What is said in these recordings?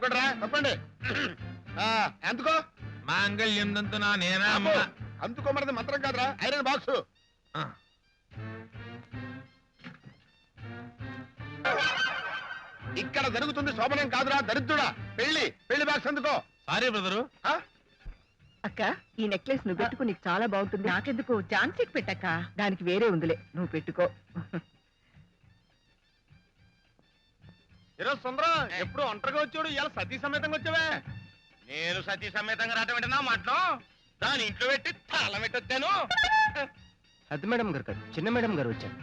తప్పకుండా తప్పండి. ఎందుకో మాంగళ్యం తంతునా నేనా అందుకోమన్నది మంత్రం కాదురా, ఐరన్ బాక్స్. ఇక్కడ జరుగుతుంది శోభనం కాదురా దరిద్రుడా, పెళ్లి. పెళ్లి బాక్స్ అందుకో. Sorry brother. అక్క, ఈ నెక్లెస్ నువ్వు పెట్టుకో, నీకు చాలా బాగుంటుంది. నాకెందుకు, ఝాన్సీకి పెట్టక్క. దానికి వేరే ఉందిలే, నువ్వు పెట్టుకో. ఈరోజు సుందరం ఎప్పుడు ఒంటరిగా వచ్చాడు, ఇలా సతీ సమేతంగా వచ్చావే. నేను సతీ సమేతంగా రావటం ఏంటన్నా మాటలు, దాని ఇంట్లో పెట్టి తాళం పెట్టొచ్చాను. పెద్ద మేడం గారు కాదు, చిన్న మేడం గారు వచ్చారు.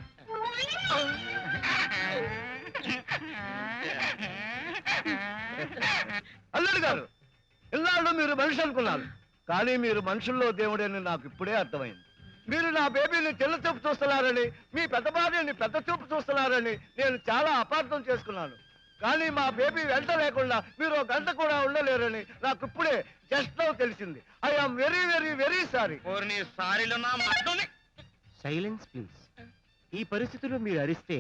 అల్లుడు గారు, ఇన్నాళ్ళు మీరు మనిషి అనుకున్నారు, కానీ మీరు మనుషుల్లో దేవుడని నాకు ఇప్పుడే అర్థమైంది. మీరు నా బేబీని తెల్ల చూపు చూస్తున్నారని, మీ పెద్ద భార్యని పెద్ద చూపు చూస్తున్నారని నేను చాలా అపార్థం చేసుకున్నాను. కానీ మా బేబీ వెంట లేకుండా మీరు ఒక గంట కూడా ఉండలేరని నాకు ఇప్పుడే జస్ట్ నౌ తెలిసింది. I am very very very sorry. Silence please. ఈ పరిస్థితుల్లో మీరు అరిస్తే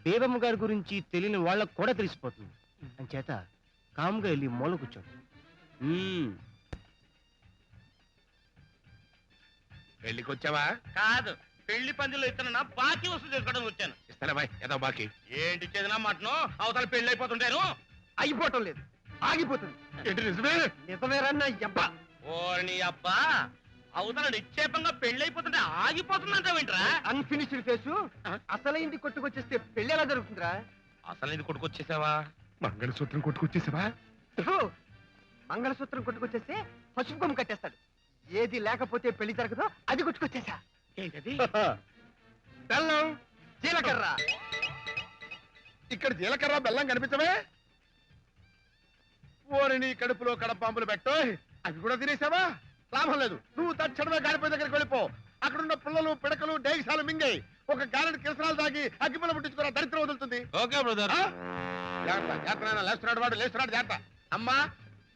దేవమ్మ గారి గురించి తెలియని వాళ్ళకు కూడా తెలిసిపోతుంది. అంచేత కామ్గా వెళ్ళి మూల కూర్చోండి. పెళ్లికి వచ్చావా? కాదు, పెళ్లి పందిలో ఇస్తున్నా బాకీ వసూలు చేసుకోవడం వచ్చాను. ఇస్తానా బాయ్, ఏదో బాకీ. ఏంటి చేదినా మటను, అవతల పెళ్లి అయిపోతుంటాను. అయిపోవటం లేదు, ఆగిపోతుంది. ఏంటి నిజమే? నిజమేరన్నా అబ్బా. ఓర్ని అబ్బా, అవతల నిక్షేపంగా పెళ్లి అయిపోతుంటే ఆగిపోతుందంటావేంట్రా? అన్ఫినిష్డ్ ఫేసు అసలైంది కొట్టుకొచ్చేస్తే పెళ్లి ఎలా జరుగుతుందిరా? అసలు ఇది కొట్టుకొచ్చేసావా? మంగళసూత్రం కొట్టుకొచ్చేసావా? మంగళసూత్రం కొట్టుకొచ్చేస్తే పసుపు కొమ్ము కట్టేస్తాడు. ఏది లేకపోతే పెళ్లి జరగదో అది కొట్టుకొచ్చేసా. ఏంటది? బెల్లం, జీలకర్ర. ఇక్కడ జీలకర్ర బెల్లం కనిపించవే? ఓరిని కడుపులో కడపాంపులు పెట్టో, అవి కూడా తినేసావా? లాభం లేదు, నువ్వు తక్షణమే గాడిపోయి దగ్గరికి వెళ్ళిపో. అక్కడున్న పుల్లలు పిడకలు డేగిసాలు మింగాయి, ఒక గారెడు కిరసనాలు తాగి అగ్గిపుల్ల పుట్టించుకున్న దరిద్రం వదులుతుంది. Okay brother. జాగ్రత్త, లేస్తున్నాడు వాడు, లేస్తున్నాడు జాగ్రత్త. అమ్మా,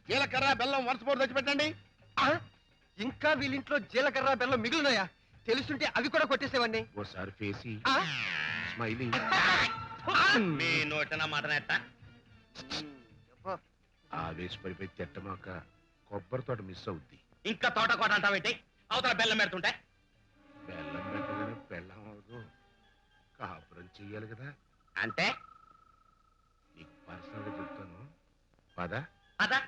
జీలకర్ర బెల్లం వరుస పోరు తెచ్చిపెట్టండి. ఇంకా వీళ్ళింట్లో జీలకర్ర బెల్లం మిగిలినాయా? తెలుసుంటే అవి కూడా కొట్టేసేవాడిని. ఓసారి ఫేసి స్మైలీ. మీ నోటన మాట నెట్ట. ఆవేశపడిపోయి తిట్టమాక, కొబ్బరి తోట మిస్ అవుద్ది. ఇంకా తోట కోట అంటావేంటి? అవతల బెల్లం పెడుతుంటే బెల్లం పెట్టగానే బెల్లం అవదు, కాపురం చెయ్యాలి కదా. అంటే నీకు పర్సనల్ గా చెప్తాను, పద. అదా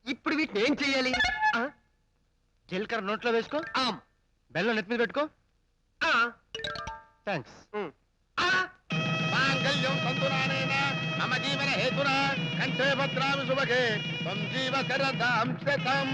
ఇప్పుడు వీటిని ఏం చెయ్యాలి? జీలకర్ర నోట్లో వేసుకో, బెల్లం నెత్తి మీద పెట్టుకో. థ్యాంక్స్. మాంగళ్యం తంతునానేన మమ జీవన హేతునా కంఠే భద్రామి శుభగే త్వం జీవ శరదాం శతం.